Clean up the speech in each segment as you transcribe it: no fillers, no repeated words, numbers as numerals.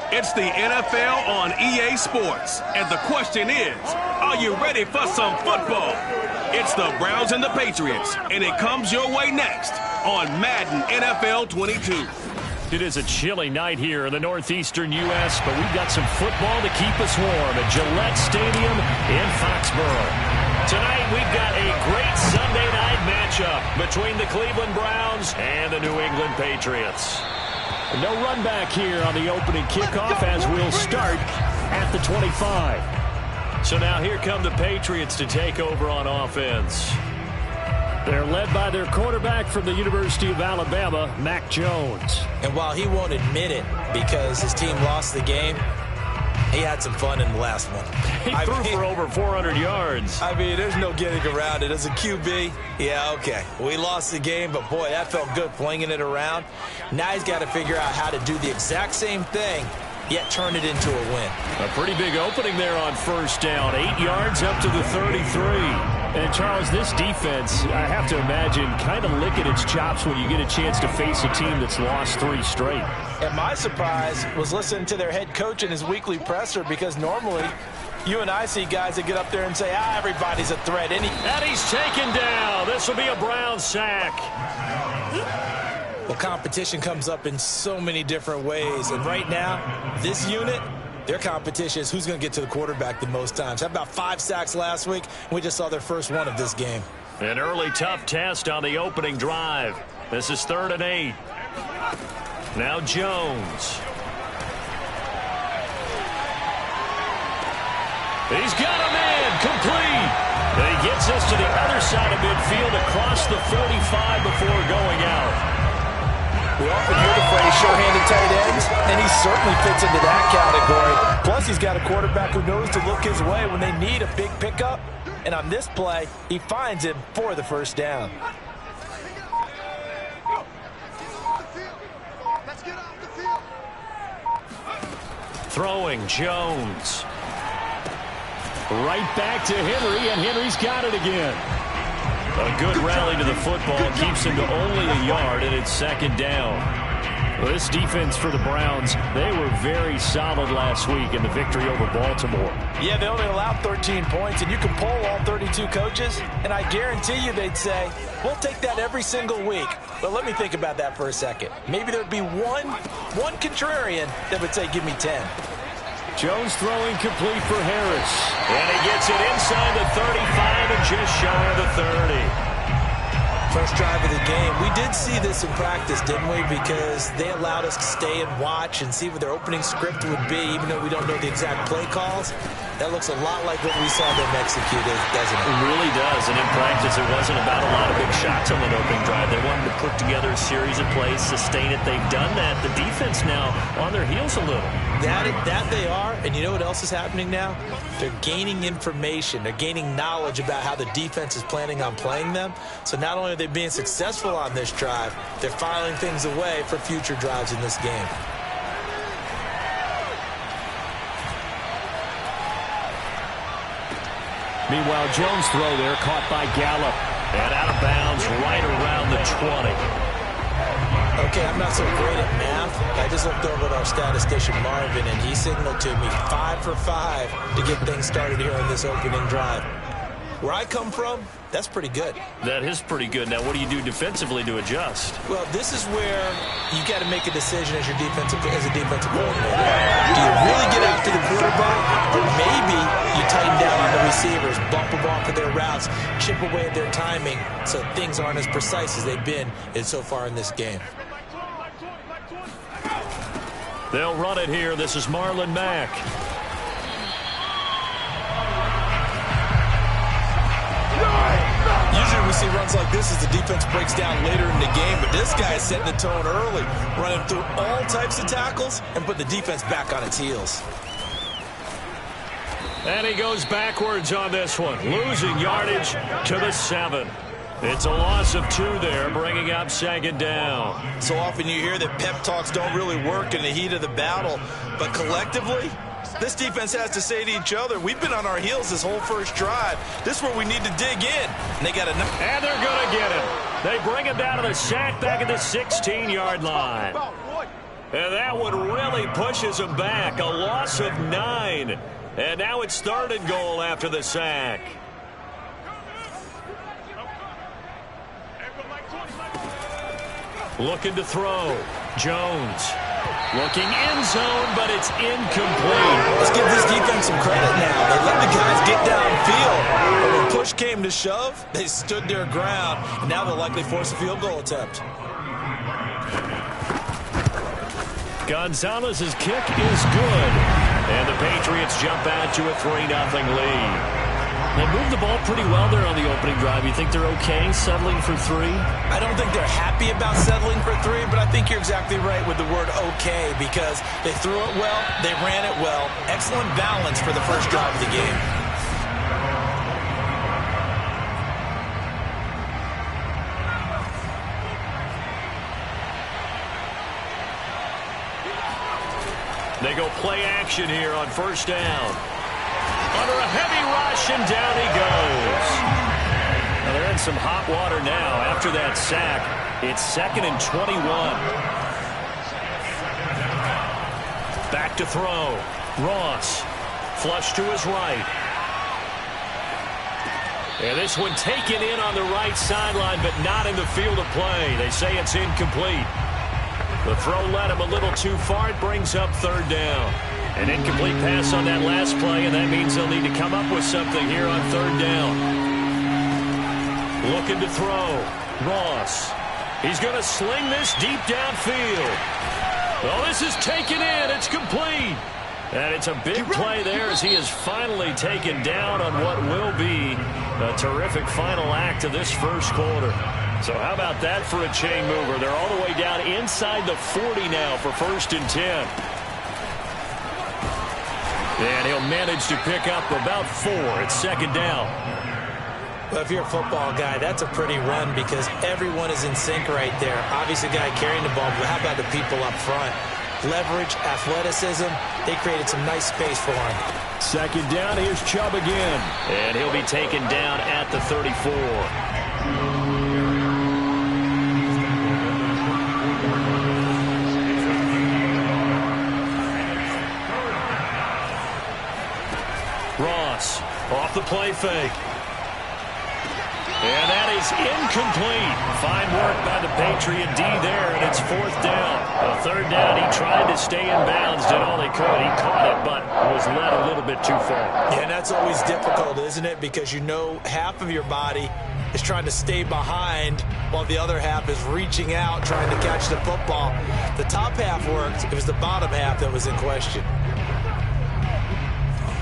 It's the NFL on EA Sports, and the question is, are you ready for some football? It's the Browns and the Patriots, and it comes your way next on Madden NFL 22. It is a chilly night here in the northeastern U.S., but we've got some football to keep us warm at Gillette Stadium in Foxborough. Tonight, we've got a great Sunday night matchup between the Cleveland Browns and the New England Patriots. No run back here on the opening kickoff as we'll start at the 25. So now here come the Patriots to take over on offense. They're led by their quarterback from the University of Alabama, Mac Jones. And while he won't admit it because his team lost the game, he had some fun in the last one. He threw for over 400 yards. I mean, there's no getting around it. As a QB, yeah, okay. We lost the game, but boy, that felt good flinging it around. Now he's got to figure out how to do the exact same thing, yet turn it into a win. A pretty big opening there on first down. 8 yards up to the 33. And, Charles, this defense, I have to imagine, kind of licking its chops when you get a chance to face a team that's lost 3 straight. And my surprise was listening to their head coach in his weekly presser, because normally you and I see guys that get up there and say, everybody's a threat. And he's taken down. This will be a Brown sack. Well, competition comes up in so many different ways. And right now, this unit, their competition is who's going to get to the quarterback the most times. How about 5 sacks last week? We just saw their first one of this game. An early tough test on the opening drive. This is 3rd and 8. Now Jones. He's got him in. Complete. And he gets us to the other side of midfield across the 45 before going out. We often hear the phrase show-handed tight ends, and he certainly fits into that category. Plus, he's got a quarterback who knows to look his way when they need a big pickup. And on this play, he finds him for the first down. Throwing Jones. Right back to Henry, and Henry's got it again. A good rally to the football keeps him to only a yard, and it's 2nd down. Well, this defense for the Browns, they were very solid last week in the victory over Baltimore. Yeah, they only allowed 13 points, and you can poll all 32 coaches, and I guarantee you they'd say, we'll take that every single week. But let me think about that for a second. Maybe there'd be one contrarian that would say, give me 10. Jones throwing complete for Harris. And he gets it inside the 35 and just shy of the 30. First drive of the game. We did see this in practice, didn't we? Because they allowed us to stay and watch and see what their opening script would be, even though we don't know the exact play calls. That looks a lot like what we saw them execute, doesn't it? It really does. And in practice, it wasn't about a lot of big shots on that opening drive. They wanted to put together a series of plays, sustain it. They've done that. The defense now on their heels a little. That they are. And you know what else is happening now? They're gaining information. They're gaining knowledge about how the defense is planning on playing them. So not only are they being successful on this drive, they're filing things away for future drives in this game. Meanwhile, Jones' throw there caught by Gallup. And out of bounds right around the 20. Okay, I'm not so great at math. I just looked over at our statistician, Marvin, and he signaled to me 5 for 5 to get things started here on this opening drive. Where I come from, that's pretty good. That is pretty good. Now, what do you do defensively to adjust? Well, this is where you got to make a decision as a defensive coordinator. Do you really get after the quarterback, or maybe you tighten down on the receivers, bump them off of their routes, chip away at their timing, so things aren't as precise as they've been so far in this game. They'll run it here. This is Marlon Mack. Usually we see runs like this as the defense breaks down later in the game, but this guy is setting the tone early, running through all types of tackles and putting the defense back on its heels. And he goes backwards on this one, losing yardage to the 7. It's a loss of 2 there, bringing up 2nd down. So often you hear that pep talks don't really work in the heat of the battle, but collectively, this defense has to say to each other, we've been on our heels this whole first drive. This is where we need to dig in. And they got enough. And they're going to get him. They bring him down to the sack back at the 16-yard line. And that one really pushes them back. A loss of 9. And now it's 3rd and goal after the sack. Looking to throw. Jones. Looking end zone, but it's incomplete. Let's give this defense some credit now. They let the guys get downfield. But when push came to shove, they stood their ground. And now they'll likely force a field goal attempt. Gonzalez's kick is good. And the Patriots jump out to a 3-0 lead. They moved the ball pretty well there on the opening drive. You think they're okay settling for 3? I don't think they're happy about settling for 3, but I think you're exactly right with the word okay, because they threw it well, they ran it well. Excellent balance for the first drive of the game. They go play action here on 1st down. Under a heavy rush, and down he goes. Now they're in some hot water now after that sack. It's 2nd and 21. Back to throw. Ross. Flush to his right. And this one taken in on the right sideline, but not in the field of play. They say it's incomplete. The throw led him a little too far. It brings up 3rd down. An incomplete pass on that last play, and that means they'll need to come up with something here on 3rd down. Looking to throw. Ross. He's going to sling this deep downfield. Oh, this is taken in. It's complete. And it's a big play there as he is finally taken down on what will be a terrific final act of this first quarter. So how about that for a chain mover? They're all the way down inside the 40 now for 1st and 10. And he'll manage to pick up about 4 at 2nd down. Well, if you're a football guy, that's a pretty run because everyone is in sync right there. Obviously, the guy carrying the ball, but how about the people up front? Leverage, athleticism, they created some nice space for him. 2nd down, here's Chubb again. And he'll be taken down at the 34. Ross off the play fake. And that is incomplete. Fine work by the Patriot D there, and it's 4th down. A 3rd down, he tried to stay in bounds, did all he could. He caught it, but was led a little bit too far. Yeah, and that's always difficult, isn't it? Because you know half of your body is trying to stay behind while the other half is reaching out, trying to catch the football. The top half worked. It was the bottom half that was in question.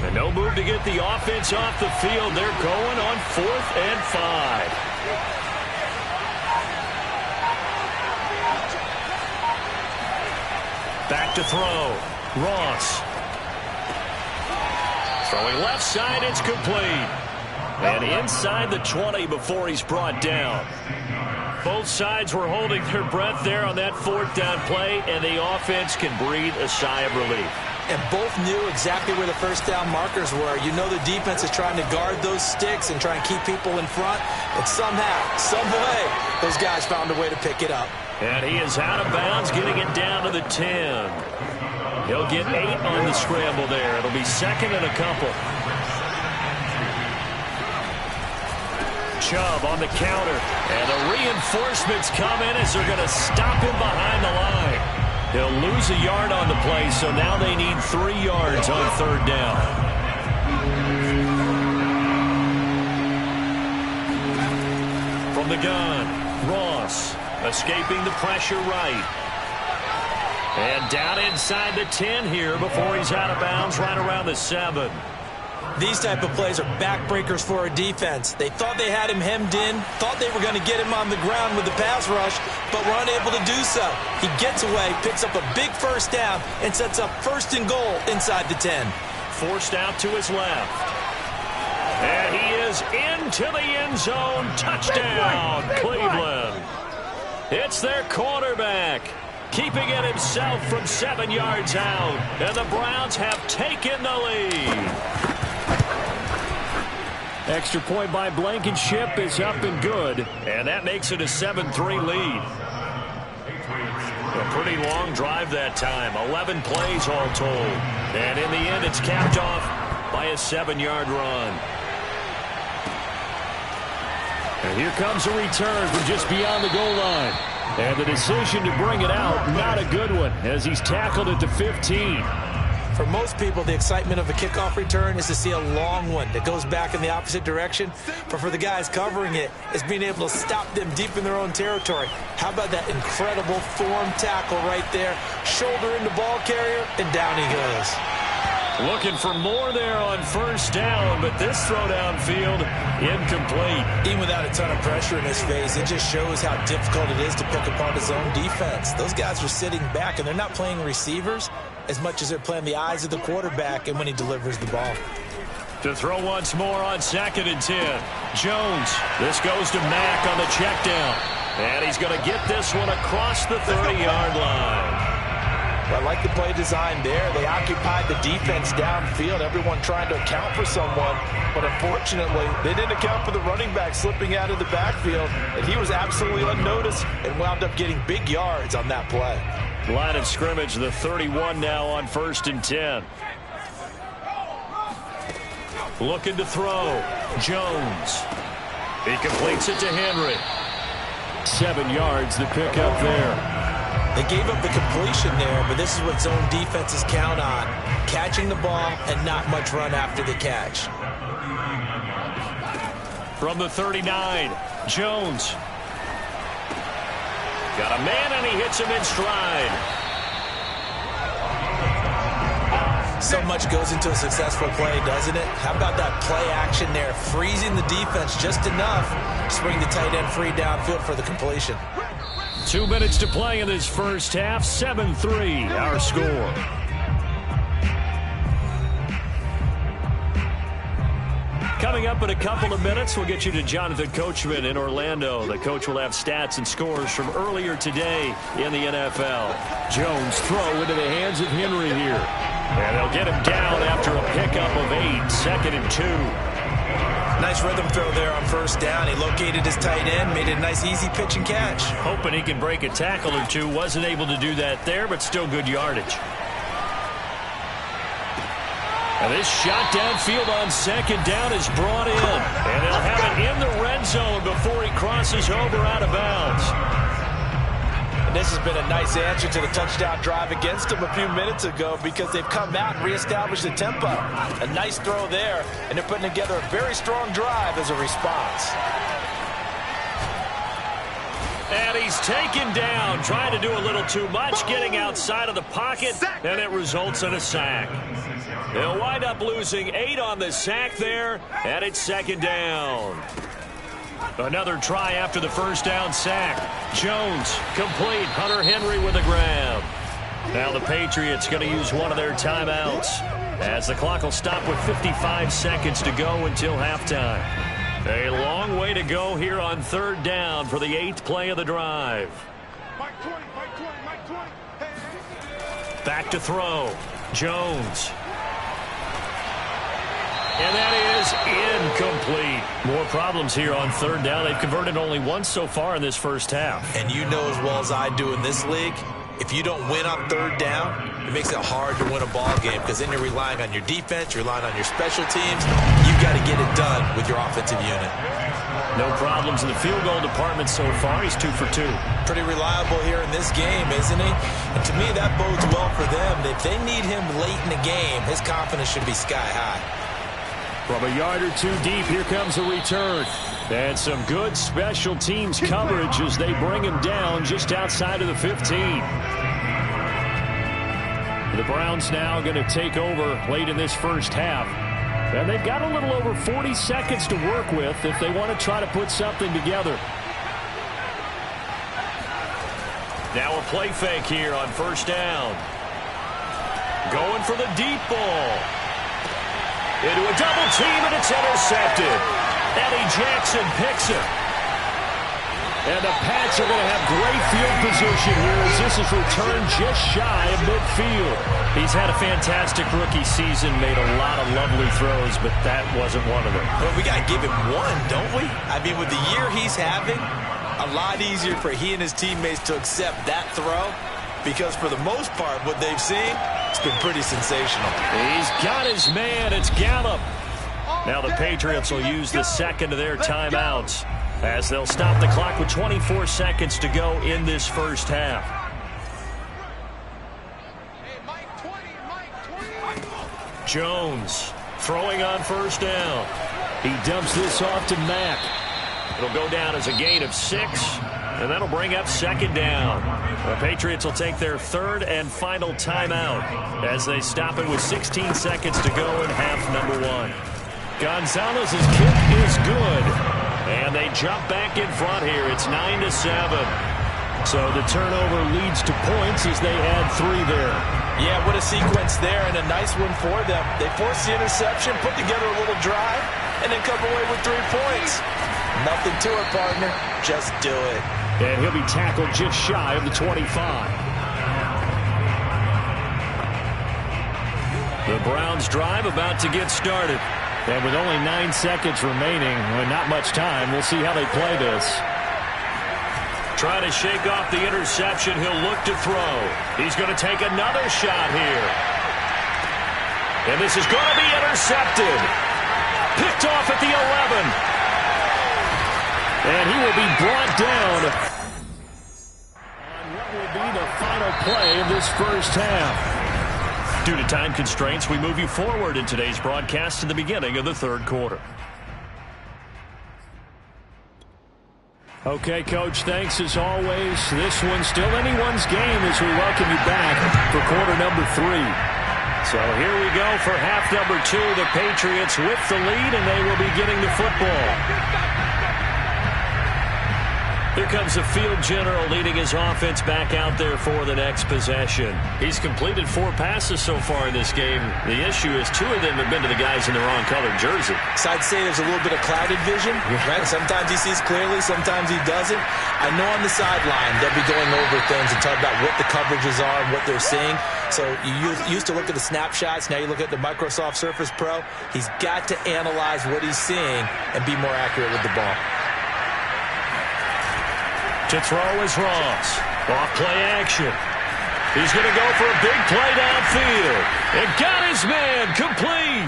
And no move to get the offense off the field. They're going on 4th and 5. Back to throw. Ross. Throwing left side, it's complete. And inside the 20 before he's brought down. Both sides were holding their breath there on that 4th down play, and the offense can breathe a sigh of relief. And both knew exactly where the first down markers were. You know the defense is trying to guard those sticks and try and keep people in front. But somehow, some way, those guys found a way to pick it up. And he is out of bounds, getting it down to the 10. He'll get 8 on the scramble there. It'll be 2nd and a couple. Chubb on the counter. And the reinforcements come in as they're going to stop him behind the line. He'll lose a yard on the play, so now they need 3 yards on 3rd down. From the gun, Ross escaping the pressure right. And down inside the 10 here before he's out of bounds right around the 7. These type of plays are backbreakers for a defense. They thought they had him hemmed in, thought they were going to get him on the ground with the pass rush, but were unable to do so. He gets away, picks up a big first down, and sets up 1st and goal inside the 10. Forced out to his left. And he is into the end zone. Touchdown, Cleveland. It's their quarterback, keeping it himself from 7 yards out. And the Browns have taken the lead. Extra point by Blankenship is up and good. And that makes it a 7-3 lead. A pretty long drive that time. 11 plays all told. And in the end, it's capped off by a 7-yard run. And here comes a return from just beyond the goal line. And the decision to bring it out, not a good one, as he's tackled at the 15. For most people, the excitement of a kickoff return is to see a long one that goes back in the opposite direction. But for the guys covering it, it's being able to stop them deep in their own territory. How about that incredible form tackle right there? Shoulder in the ball carrier, and down he goes. Looking for more there on first down, but this throw downfield, incomplete. Even without a ton of pressure in his face, it just shows how difficult it is to pick apart his own defense. Those guys are sitting back, and they're not playing receivers as much as they're playing the eyes of the quarterback and when he delivers the ball. To throw once more on 2nd and 10. Jones. This goes to Mack on the check down. And he's going to get this one across the 30-yard line. I like the play design there. They occupied the defense downfield, everyone trying to account for someone. But unfortunately, they didn't account for the running back slipping out of the backfield. And he was absolutely unnoticed and wound up getting big yards on that play. Line of scrimmage, the 31 now on 1st and 10. Looking to throw. Jones. He completes it to Henry. 7 yards the pickup there. They gave up the completion there, but this is what zone defenses count on. Catching the ball and not much run after the catch. From the 39, Jones. Got a man, and he hits him in stride. So much goes into a successful play, doesn't it? How about that play action there, freezing the defense just enough to bring the tight end free downfield for the completion. 2 minutes to play in this first half. 7-3, our score. Coming up in a couple of minutes, we'll get you to Jonathan Coachman in Orlando. The coach will have stats and scores from earlier today in the NFL. Jones throw into the hands of Henry here. And they'll get him down after a pickup of 8. 2nd and 2. Nice rhythm throw there on first down. He located his tight end, made it a nice easy pitch and catch. Hoping he can break a tackle or two. Wasn't able to do that there, but still good yardage. And this shot downfield on 2nd down is brought in. And they'll have it in the red zone before he crosses over out of bounds. And this has been a nice answer to the touchdown drive against them a few minutes ago because they've come out and reestablished the tempo. A nice throw there, and they're putting together a very strong drive as a response. And he's taken down, trying to do a little too much, getting outside of the pocket, and it results in a sack. They'll wind up losing 8 on the sack there, and it's 2nd down. Another try after the first down sack. Jones complete. Hunter Henry with a grab. Now the Patriots going to use one of their timeouts as the clock will stop with 55 seconds to go until halftime. A long way to go here on 3rd down for the 8th play of the drive. Back to throw. Jones. And that is incomplete. More problems here on 3rd down. They've converted only once so far in this first half. And you know as well as I do in this league, if you don't win on 3rd down, it makes it hard to win a ball game because then you're relying on your defense, you're relying on your special teams. You've got to get it done with your offensive unit. No problems in the field goal department so far. He's 2 for 2. Pretty reliable here in this game, isn't he? And to me, that bodes well for them. If they need him late in the game, his confidence should be sky high. From a yard or two deep, here comes a return. And some good special teams coverage as they bring him down just outside of the 15. The Browns now going to take over late in this first half. And they've got a little over 40 seconds to work with if they want to try to put something together. Now a play fake here on first down. Going for the deep ball. Into a double team, and it's intercepted. Eddie Jackson picks it. And the Pats are going to have great field position here as this is returned just shy of midfield. He's had a fantastic rookie season, made a lot of lovely throws, but that wasn't one of them. Well, we got to give him one, don't we? I mean, with the year he's having, a lot easier for he and his teammates to accept that throw because for the most part, what they've seen, it's been pretty sensational. He's got his man. It's Gallup. Now the Patriots will use the second of their timeouts as they'll stop the clock with 24 seconds to go in this first half. Jones throwing on first down. He dumps this off to Mack. It'll go down as a gain of 6, and that'll bring up second down. The Patriots will take their third and final timeout as they stop it with 16 seconds to go in half number 1. Gonzalez's kick is good, and they jump back in front here. It's 9-7. So the turnover leads to points as they add 3 there. Yeah, what a sequence there, and a nice one for them. They forced the interception, put together a little drive, and then come away with 3 points. Nothing to it, partner. Just do it. And he'll be tackled just shy of the 25. The Browns drive about to get started. And with only 9 seconds remaining, and not much time, we'll see how they play this. Trying to shake off the interception, he'll look to throw. He's going to take another shot here. And this is going to be intercepted. Picked off at the 11. And he will be brought down on what will be the final play of this first half. Due to time constraints, we move you forward in today's broadcast to the beginning of the third quarter. Okay, Coach, thanks as always. This one's still anyone's game as we welcome you back for quarter number 3. So here we go for half number 2. The Patriots with the lead, and they will be getting the football. Here comes the field general leading his offense back out there for the next possession. He's completed 4 passes so far in this game. The issue is 2 of them have been to the guys in the wrong colored jersey. So I'd say there's a little bit of clouded vision, right? Sometimes he sees clearly, sometimes he doesn't. I know on the sideline they'll be going over things and talking about what the coverages are and what they're seeing. So you used to look at the snapshots. Now you look at the Microsoft Surface Pro. He's got to analyze what he's seeing and be more accurate with the ball. To throw is Ross. Off play action. He's going to go for a big play downfield. And got his man complete.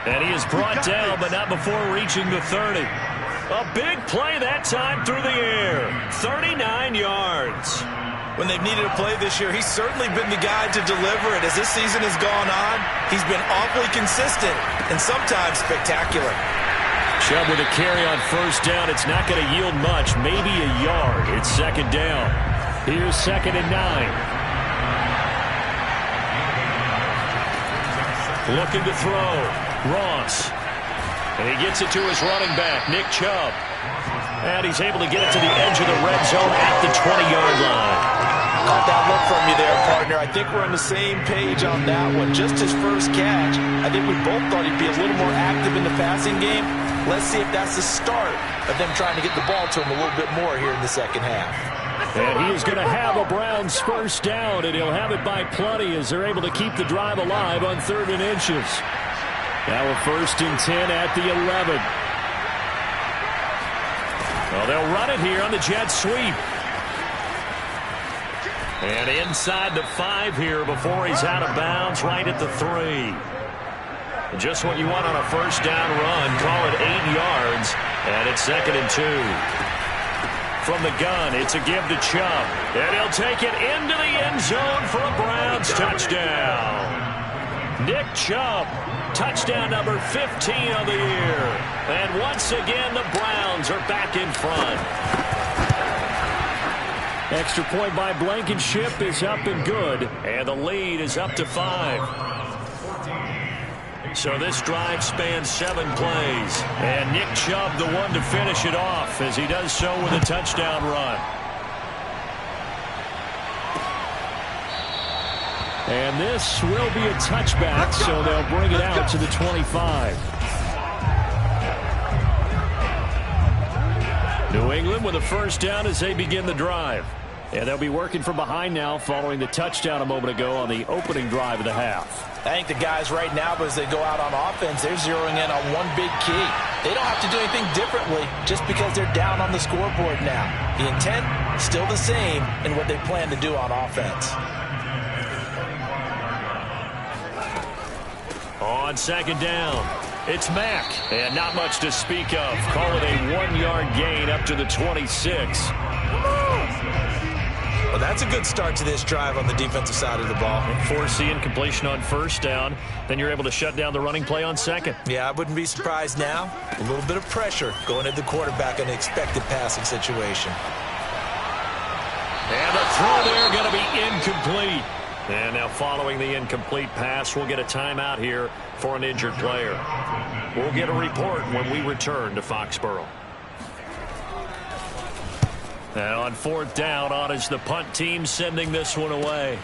And he is brought down, but not before reaching the 30. A big play that time through the air. 39 yards. When they've needed a play this year, he's certainly been the guy to deliver it. As this season has gone on, he's been awfully consistent and sometimes spectacular. Chubb with a carry on first down. It's not going to yield much, maybe a yard. It's second down. Here's 2nd and 9. Looking to throw. Ross. And he gets it to his running back, Nick Chubb. And he's able to get it to the edge of the red zone at the 20-yard line. Caught that look from you there, partner. I think we're on the same page on that one. Just his first catch. I think we both thought he'd be a little more active in the passing game. Let's see if that's the start of them trying to get the ball to him a little bit more here in the second half. And he is going to have a Browns first down, and he'll have it by plenty as they're able to keep the drive alive on 3rd and inches. Now a 1st and 10 at the 11. Well, they'll run it here on the jet sweep. And inside the 5 here before he's out of bounds, right at the 3. Just what you want on a first down run. Call it 8 yards, and it's 2nd and 2. From the gun, it's a give to Chubb. And he'll take it into the end zone for a Browns touchdown. Nick Chubb, touchdown number 15 of the year. And once again, the Browns are back in front. Extra point by Blankenship is up and good. And the lead is up to 5. So this drive spans 7 plays. And Nick Chubb the one to finish it off as he does so with a touchdown run. And this will be a touchback, so they'll bring it out to the 25. New England with a first down as they begin the drive. And they'll be working from behind now following the touchdown a moment ago on the opening drive of the half. I think the guys right now, as they go out on offense, they're zeroing in on one big key. They don't have to do anything differently just because they're down on the scoreboard now. The intent, still the same in what they plan to do on offense. On second down, it's Mack. And not much to speak of. Call it a 1-yard gain up to the 26. Well, that's a good start to this drive on the defensive side of the ball. Force the incompletion on first down. Then you're able to shut down the running play on second. Yeah, I wouldn't be surprised now. A little bit of pressure going at the quarterback in an expected passing situation. And the throw there going to be incomplete. And now following the incomplete pass, we'll get a timeout here for an injured player. We'll get a report when we return to Foxborough. And on fourth down, on is the punt team sending this one away.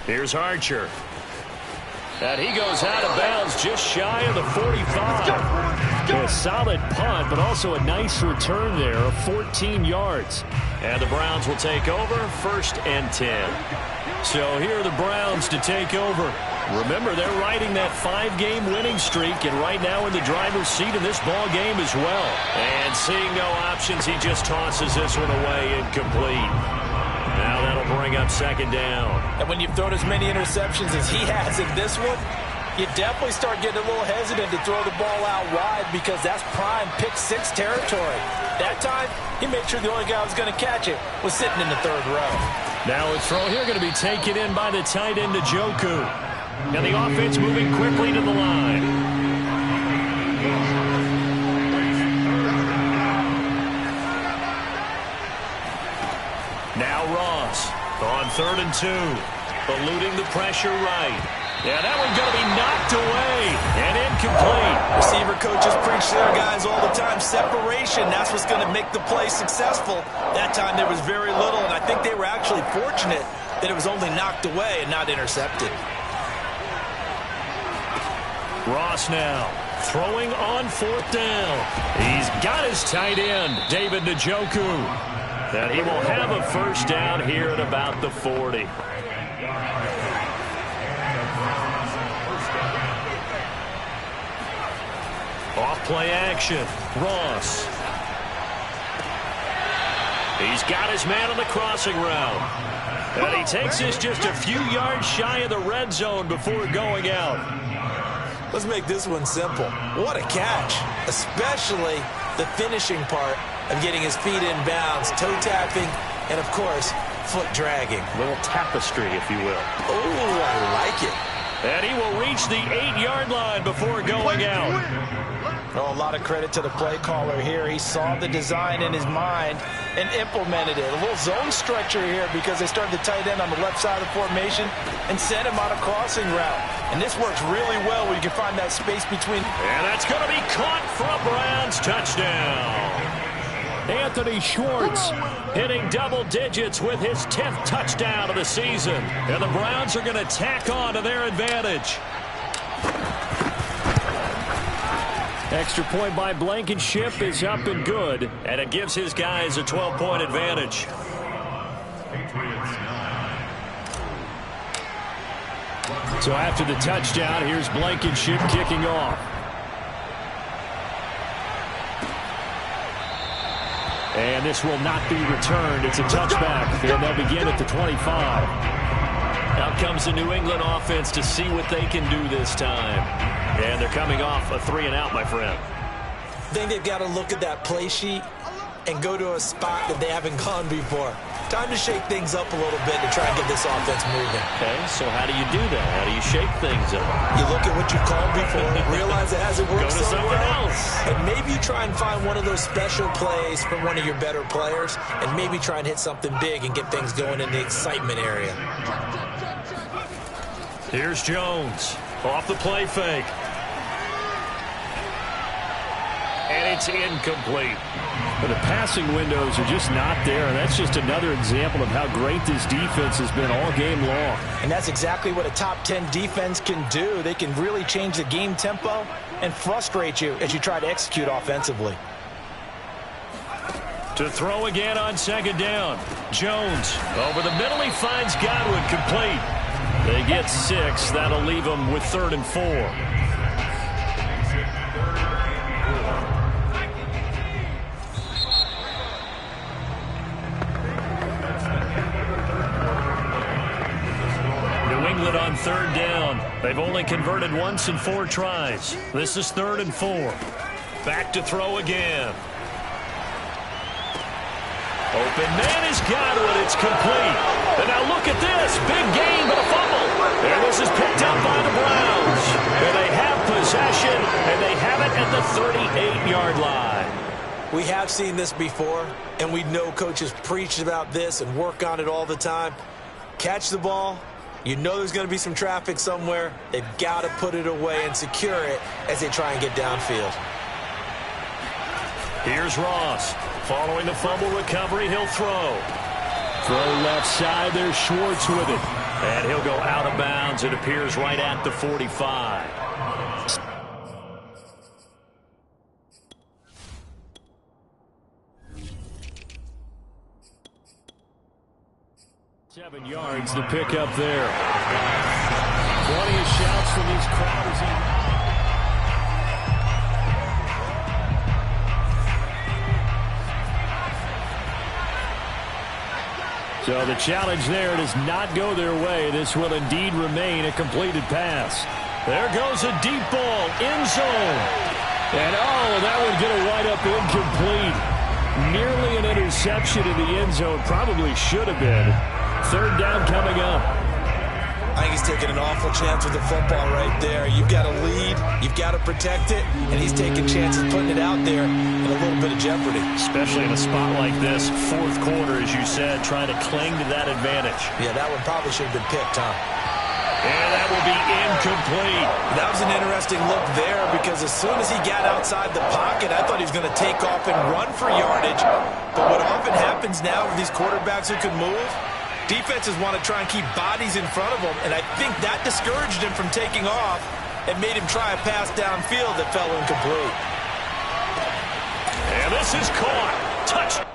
Here's Archer. And he goes out of bounds just shy of the 45. A solid punt, but also a nice return there of 14 yards. And the Browns will take over, 1st and 10. So here are the Browns to take over. Remember, they're riding that 5-game winning streak, and right now in the driver's seat in this ball game as well. And seeing no options, he just tosses this one away incomplete. Now that'll bring up second down. And when you've thrown as many interceptions as he has in this one, you definitely start getting a little hesitant to throw the ball out wide because that's prime pick-6 territory. That time, he made sure the only guy who was going to catch it was sitting in the 3rd row. Now a throw here going to be taken in by the tight end, Njoku. And the offense moving quickly to the line. Now Ross on 3rd and 2. Eluding the pressure right. Yeah, that one's going to be knocked away and incomplete. Receiver coaches preach to their guys all the time. Separation, that's what's going to make the play successful. That time there was very little, and I think they were actually fortunate that it was only knocked away and not intercepted. Ross now throwing on 4th down. He's got his tight end, David Njoku. And he will have a 1st down here at about the 40. Off play action. Ross. He's got his man on the crossing route. And he takes this just a few yards shy of the red zone before going out. Let's make this one simple. What a catch, especially the finishing part of getting his feet in bounds, toe tapping, and, of course, foot dragging. A little tapestry, if you will. Oh, I like it. And he will reach the 8-yard line before going out. Oh, a lot of credit to the play caller here. He saw the design in his mind and implemented it. A little zone structure here because they started the tight end on the left side of the formation and sent him on a crossing route. And this works really well where you can find that space between. And that's going to be caught for a Browns touchdown. Anthony Schwartz hitting double digits with his 10th touchdown of the season. And the Browns are going to tack on to their advantage. Extra point by Blankenship is up and good, and it gives his guys a 12-point advantage. So after the touchdown, here's Blankenship kicking off. And this will not be returned. It's a touchback, and they'll begin at the 25. Out comes the New England offense to see what they can do this time. And they're coming off a 3-and-out, my friend. I think they've got to look at that play sheet and go to a spot that they haven't gone before. Time to shake things up a little bit to try and get this offense moving. Okay, so how do you do that? How do you shake things up? You look at what you've called before, realize it hasn't worked so well, and maybe you try and find one of those special plays from one of your better players, and maybe try and hit something big and get things going in the excitement area. Here's Jones off the play fake. And it's incomplete. But the passing windows are just not there, and that's just another example of how great this defense has been all game long. And that's exactly what a top 10 defense can do. They can really change the game tempo and frustrate you as you try to execute offensively. To throw again on second down. Jones over the middle. He finds Godwin complete. They get 6. That'll leave them with 3rd and 4. it on third down. They've only converted once in 4 tries. This is 3rd and 4. Back to throw again. Open man has got it. It's complete. And now look at this. Big gain, but a fumble. And this is picked up by the Browns. And they have possession, and they have it at the 38-yard line. We have seen this before, and we know coaches preach about this and work on it all the time. Catch the ball. You know there's going to be some traffic somewhere. They've got to put it away and secure it as they try and get downfield. Here's Ross. Following the fumble recovery, he'll throw. Throw left side, there's Schwartz with it. And he'll go out of bounds. It appears right at the 45. Seven yards, the pickup there. Plenty of shouts from these crowds. So the challenge there does not go their way. This will indeed remain a completed pass. There goes a deep ball, end zone. And that would get a right up incomplete. Nearly an interception in the end zone. Probably should have been. 3rd down coming up. I think he's taking an awful chance with the football right there. You've got to lead, you've got to protect it, and he's taking chances putting it out there in a little bit of jeopardy. Especially in a spot like this, 4th quarter, as you said, trying to cling to that advantage. Yeah, that one probably should have been picked, huh? And that will be incomplete. That was an interesting look there because as soon as he got outside the pocket, I thought he was going to take off and run for yardage. But what often happens now with these quarterbacks who can move, defenses want to try and keep bodies in front of them, and I think that discouraged him from taking off and made him try a pass downfield that fell incomplete. And this is caught. Touch.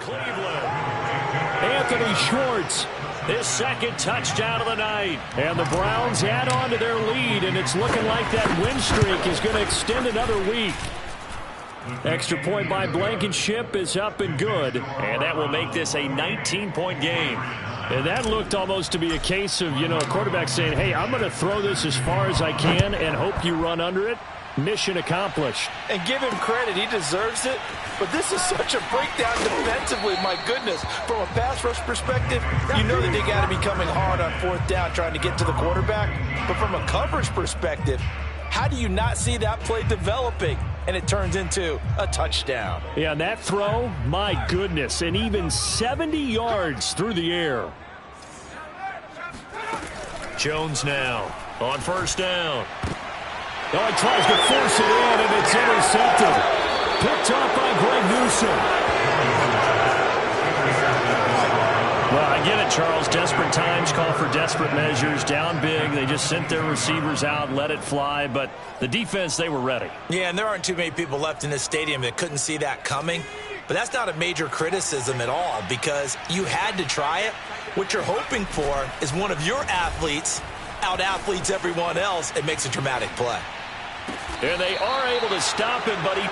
Cleveland. Anthony Schwartz, his 2nd touchdown of the night. And the Browns add on to their lead, and it's looking like that win streak is going to extend another week. Extra point by Blankenship is up and good, and that will make this a 19-point game. And that looked almost to be a case of, a quarterback saying, hey, I'm going to throw this as far as I can and hope you run under it. Mission accomplished. And give him credit. He deserves it. But this is such a breakdown defensively. My goodness. From a pass rush perspective, you know that they got to be coming hard on 4th down trying to get to the quarterback. But from a coverage perspective, how do you not see that play developing? And it turns into a touchdown. Yeah, and that throw, my goodness, and even 70 yards through the air. Jones now on 1st down. He tries to force it in, and it's intercepted. Picked off by Greg Newsome. Well, I get it, Charles. Desperate times call for desperate measures. Down big. They just sent their receivers out, let it fly. But the defense, they were ready. Yeah, and there aren't too many people left in this stadium that couldn't see that coming. But that's not a major criticism at all because you had to try it. What you're hoping for is one of your athletes out-athletes everyone else and makes a dramatic play. And they are able to stop him, but he...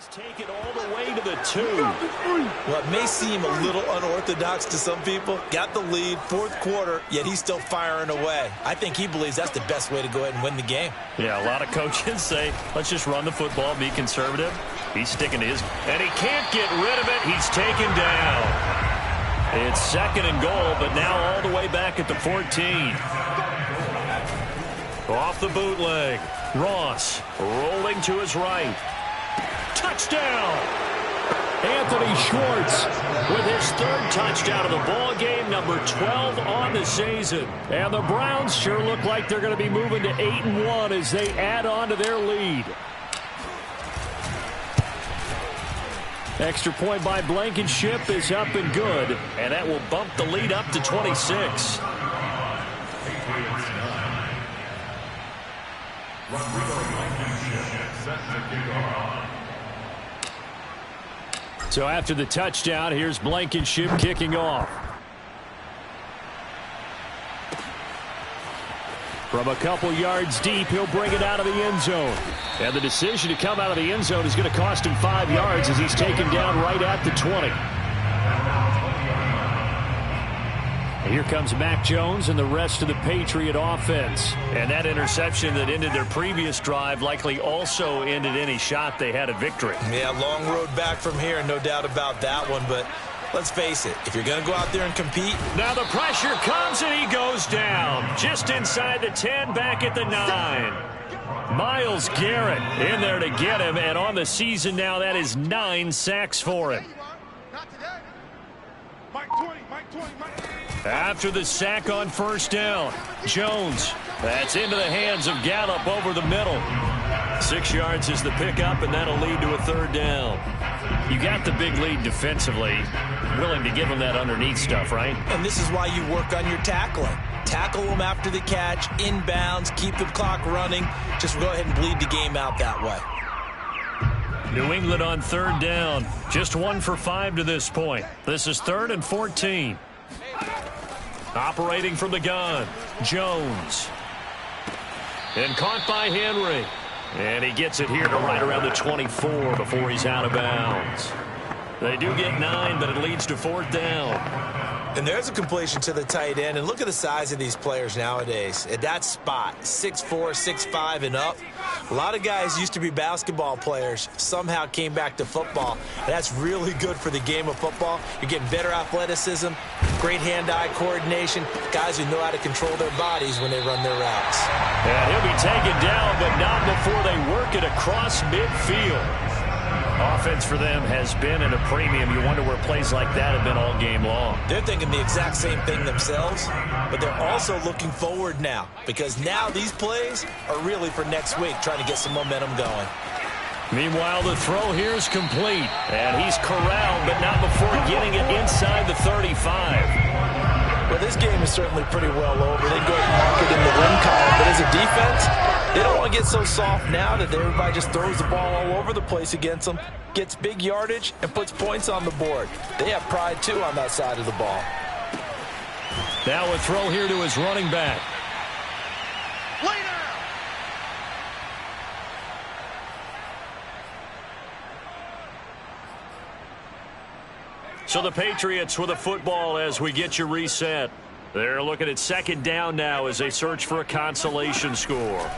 Take it all the way to the 2. Well, it may seem a little unorthodox to some people. Got the lead, fourth quarter, yet he's still firing away. I think he believes that's the best way to go ahead and win the game. Yeah, a lot of coaches say, let's just run the football, be conservative. He's sticking to his, and he can't get rid of it. He's taken down. It's 2nd and goal, but now all the way back at the 14. Off the bootleg. Ross rolling to his right. Touchdown! Anthony Schwartz with his 3rd touchdown of the ball game, number 12 on the season. And the Browns sure look like they're going to be moving to 8-1 as they add on to their lead. Extra point by Blankenship is up and good, and that will bump the lead up to 26. So after the touchdown, here's Blankenship kicking off. From a couple yards deep, he'll bring it out of the end zone. And the decision to come out of the end zone is going to cost him 5 yards as he's taken down right at the 20. And here comes Mac Jones and the rest of the Patriot offense. And that interception that ended their previous drive likely also ended any shot they had at victory. Yeah, long road back from here, no doubt about that one. But let's face it, if you're going to go out there and compete. Now the pressure comes and he goes down. Just inside the 10, back at the 9. Myles Garrett in there to get him. And on the season now, that is 9 sacks for him. After the sack on first down, Jones. That's into the hands of Gallup over the middle. 6 yards is the pickup, and that'll lead to a 3rd down. You got the big lead defensively. Willing to give them that underneath stuff, right? And this is why you work on your tackling. Tackle them after the catch, inbounds, keep the clock running. Just go ahead and bleed the game out that way. New England on 3rd down. Just 1 for 5 to this point. This is 3rd and 14. Operating from the gun, Jones. And caught by Henry. And he gets it here to right around the 24 before he's out of bounds. They do get 9, but it leads to 4th down. And there's a completion to the tight end. And look at the size of these players nowadays. At that spot, 6'4", 6'5", and up. A lot of guys used to be basketball players, somehow came back to football. And that's really good for the game of football. You're getting better athleticism, great hand-eye coordination, guys who know how to control their bodies when they run their routes. And he'll be taken down, but not before they work it across midfield. Offense for them has been at a premium. You wonder where plays like that have been all game long. They're thinking the exact same thing themselves, but they're also looking forward now because now these plays are really for next week, trying to get some momentum going. Meanwhile, the throw here is complete, and he's corralled, but not before getting it inside the 35. Well, this game is certainly pretty well over. They go and mark it in the win column, but as a defense, they don't want to get so soft now that everybody just throws the ball all over the place against them, gets big yardage, and puts points on the board. They have pride, too, on that side of the ball. Now a throw here to his running back. So the Patriots with a football as we get you reset. They're looking at 2nd down now as they search for a consolation score.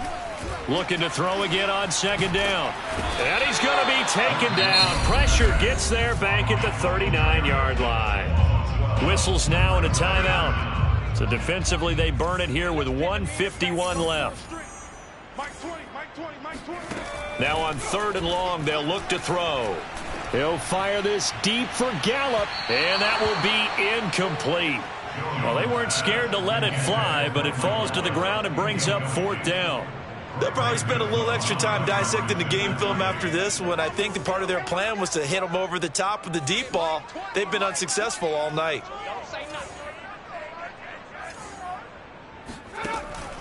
Looking to throw again on 2nd down. And he's going to be taken down. Pressure gets there back at the 39-yard line. Whistles now and a timeout. So defensively they burn it here with 1:51 left. Now on 3rd and long, they'll look to throw. He'll fire this deep for Gallup, and that will be incomplete. Well, they weren't scared to let it fly, but it falls to the ground and brings up 4th down. They'll probably spend a little extra time dissecting the game film after this one. I think the part of their plan was to hit them over the top with the deep ball. They've been unsuccessful all night.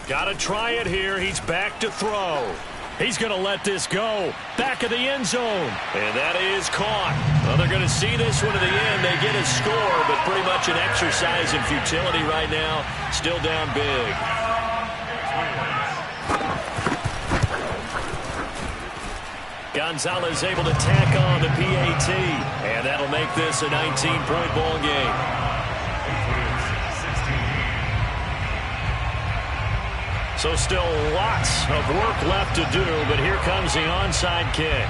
Got to try it here. He's back to throw. He's going to let this go. Back of the end zone. And that is caught. Well, they're going to see this one to the end. They get a score, but pretty much an exercise in futility right now. Still down big. Gonzalez able to tack on the PAT, and that'll make this a 19-point ball game. So still lots of work left to do, but here comes the onside kick.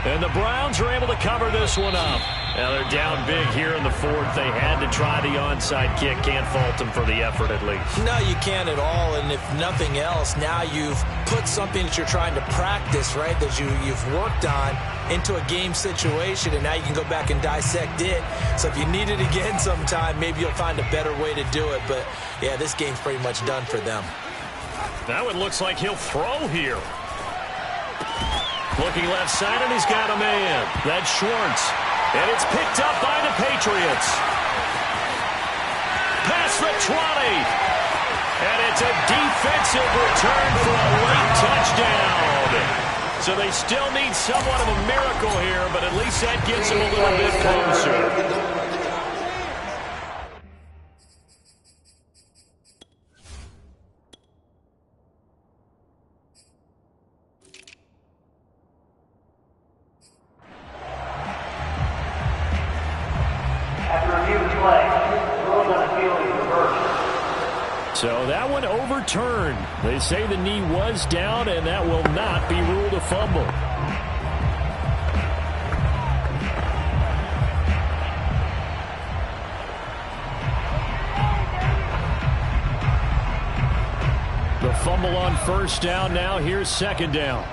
And the Browns are able to cover this one up. Now they're down big here in the fourth. They had to try the onside kick. Can't fault them for the effort at least. No, you can't at all. And if nothing else, now you've put something that you're trying to practice, right, that you've worked on into a game situation, and now you can go back and dissect it. So if you need it again sometime, maybe you'll find a better way to do it. But, yeah, this game's pretty much done for them. Now it looks like he'll throw here. Looking left side, and he's got a man. That's Schwartz. And it's picked up by the Patriots. Past the 20. And it's a defensive return for a late touchdown. So they still need somewhat of a miracle here, but at least that gets them a little bit closer. So that one overturned. They say the knee was down, and that will not be ruled a fumble. The fumble on first down now. Here's second down.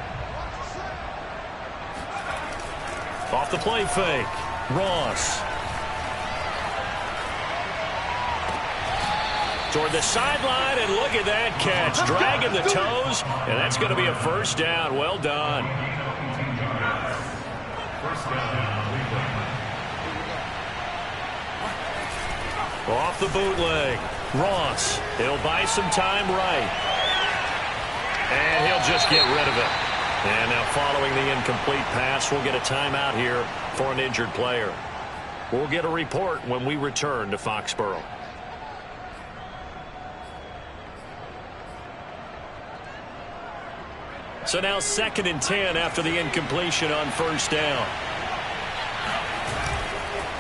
Off the play fake. Ross. Toward the sideline, and look at that catch. Dragging the toes, and that's going to be a first down. Well done. Off the bootleg. Ross. He'll buy some time right. And he'll just get rid of it. And now following the incomplete pass, we'll get a timeout here for an injured player. We'll get a report when we return to Foxborough. So now 2nd and 10 after the incompletion on first down.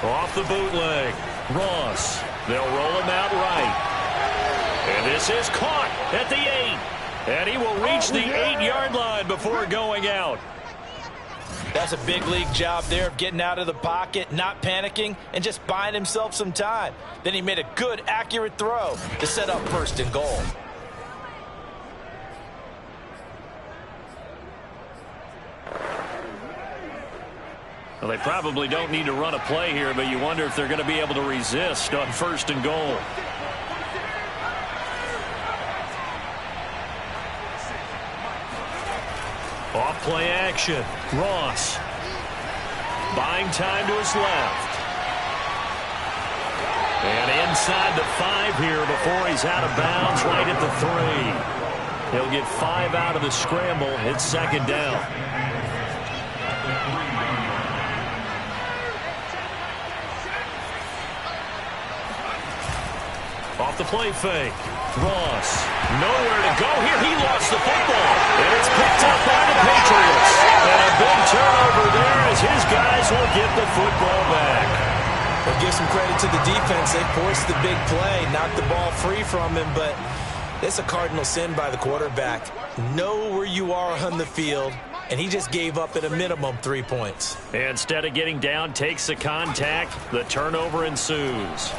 Off the bootleg. Ross. They'll roll him out right. And this is caught at the 8. And he will reach the 8-yard line before going out. That's a big league job there of getting out of the pocket, not panicking, and just buying himself some time. Then he made a good, accurate throw to set up 1st and goal. Well, they probably don't need to run a play here, but you wonder if they're going to be able to resist on 1st and goal. Off play action. Ross. Buying time to his left. And inside the 5 here before he's out of bounds right at the 3. He'll get 5 out of the scramble. It's 2nd down. Off the play fake. Ross. Nowhere to go here. He lost the football. And it's picked up by the Patriots. And a big turnover there as his guys will get the football back. Well, give some credit to the defense. They forced the big play, knocked the ball free from him, but it's a cardinal sin by the quarterback. Know where you are on the field, and he just gave up at a minimum 3 points. Instead of getting down, takes the contact. The turnover ensues.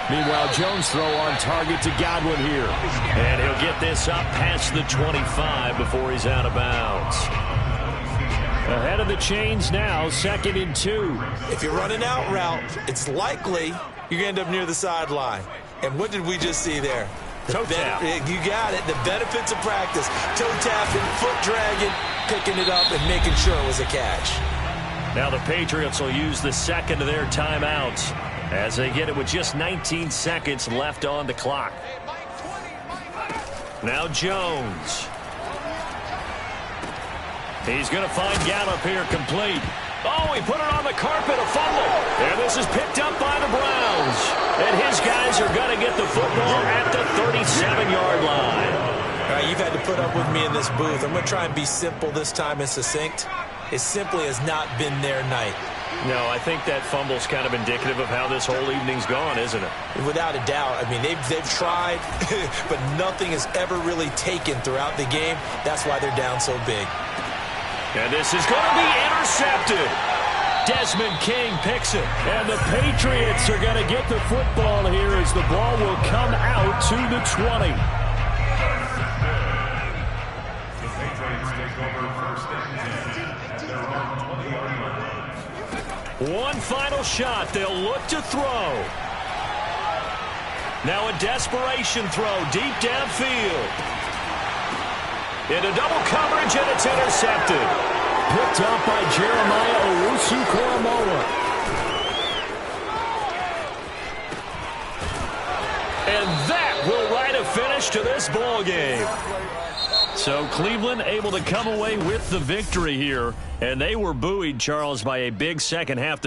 Meanwhile, Jones throw on target to Godwin here. And he'll get this up past the 25 before he's out of bounds. Ahead of the chains now, 2nd and 2. If you run an out route, it's likely you're going to end up near the sideline. And what did we just see there? Toe tap. You got it. The benefits of practice. Toe tapping, foot dragging, picking it up, and making sure it was a catch. Now the Patriots will use the 2nd of their timeouts as they get it with just 19 seconds left on the clock. Now Jones. He's going to find Gallup here complete. Oh, he put it on the carpet, a fumble. And this is picked up by the Browns. And his guys are going to get the football at the 37-yard line. All right, you've had to put up with me in this booth. I'm going to try and be simple this time and succinct. It simply has not been their night. No, I think that fumble's kind of indicative of how this whole evening's gone, isn't it? Without a doubt. I mean, they've tried, but nothing has ever really taken throughout the game. That's why they're down so big. And this is going to be intercepted. Desmond King picks it. And the Patriots are going to get the football here as the ball will come out to the 20. One final shot. They'll look to throw. Now a desperation throw deep downfield. Into double coverage, and it's intercepted. Picked up by Jeremiah Owusu-Koramoah. And that will write a finish to this ball game. So Cleveland able to come away with the victory here. And they were buoyed, Charles, by a big second half.